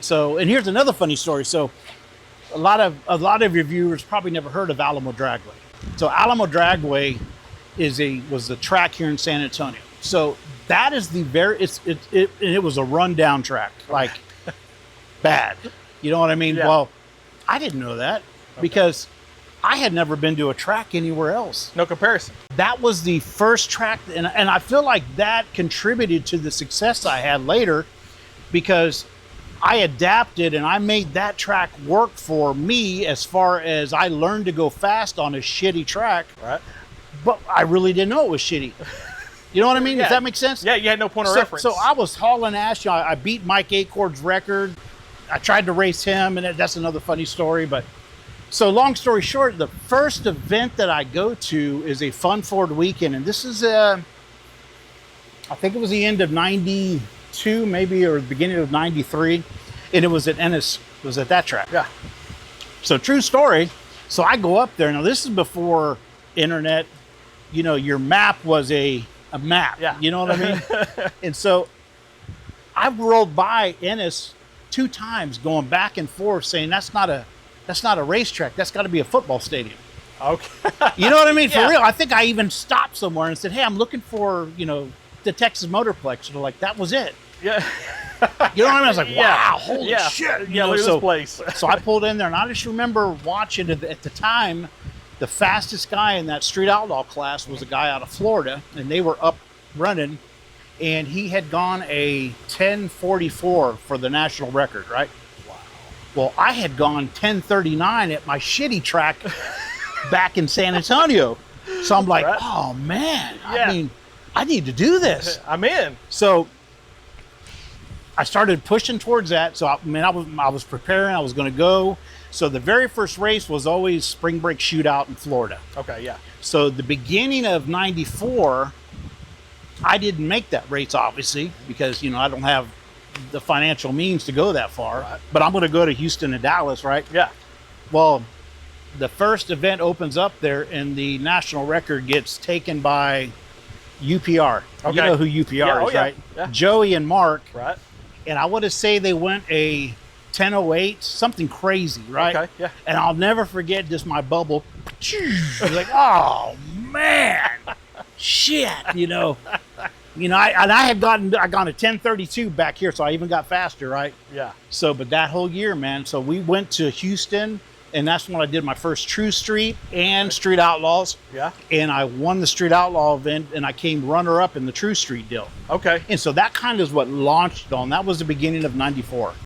So, and here's another funny story. So a lot of your viewers probably never heard of Alamo Dragway. So Alamo Dragway was the track here in San Antonio. So that is the it was a rundown track, like bad. You know what I mean? Yeah. Well, I didn't know that because I had never been to a track anywhere else. No comparison. That was the first track, and I feel like that contributed to the success I had later, because I adapted and I made that track work for me as far as I learned to go fast on a shitty track. Right. But I really didn't know it was shitty. You know what I mean? Yeah. Does that make sense? Yeah, you had no point of reference. So I was hauling ass. You know, I beat Mike Acord's record. I tried to race him, and that's another funny story. But so long story short, the first event that I go to is a Fun Ford weekend, and this is I think it was the end of '92, maybe, or the beginning of '93, and it was at Ennis. It was at that track. Yeah. So true story. So I go up there. Now this is before internet. You know, your map was a map. Yeah. You know what I mean? And so I rolled by Ennis 2 times, going back and forth, saying that's not a racetrack. That's got to be a football stadium. Okay. You know what I mean? Yeah. For real. I think I even stopped somewhere and said, "Hey, I'm looking for, you know, the Texas Motorplex." And they're like, "That was it." Yeah. You know what I mean? I was like, Yeah. "Wow, holy Yeah. shit!" You Yeah, know, look at so, this place. so I pulled in there, and I just remember watching at the time. The fastest guy in that street outlaw class was a guy out of Florida, and they were up running, and he had gone a 10:44 for the national record, right? Wow. Well, I had gone 10:39 at my shitty track back in San Antonio. So I'm like, Right. oh man, Yeah. I mean, I need to do this. I'm in. So I started pushing towards that. So I was preparing, I was going to go. So the very first race was always spring break shootout in Florida. Okay, yeah. So the beginning of '94, I didn't make that race, obviously, because, you know, I don't have the financial means to go that far. Right. But I'm going to go to Houston and Dallas, right? Yeah. Well, the first event opens up there, and the national record gets taken by UPR. Okay. You know who UPR Yeah, oh, is, yeah. right? Yeah. Joey and Mark. Right. And I want to say they went a 10:08, something crazy, right? Okay, yeah. And I'll never forget just my bubble. Like, oh man, shit, you know. I had gone a 10:32 back here, so I even got faster, right? Yeah. So, but that whole year, man. So we went to Houston, and that's when I did my first True Street and Street Outlaws. Yeah. And I won the Street Outlaw event, and I came runner-up in the True Street deal. Okay. And so that kind of is what launched on. That was the beginning of '94.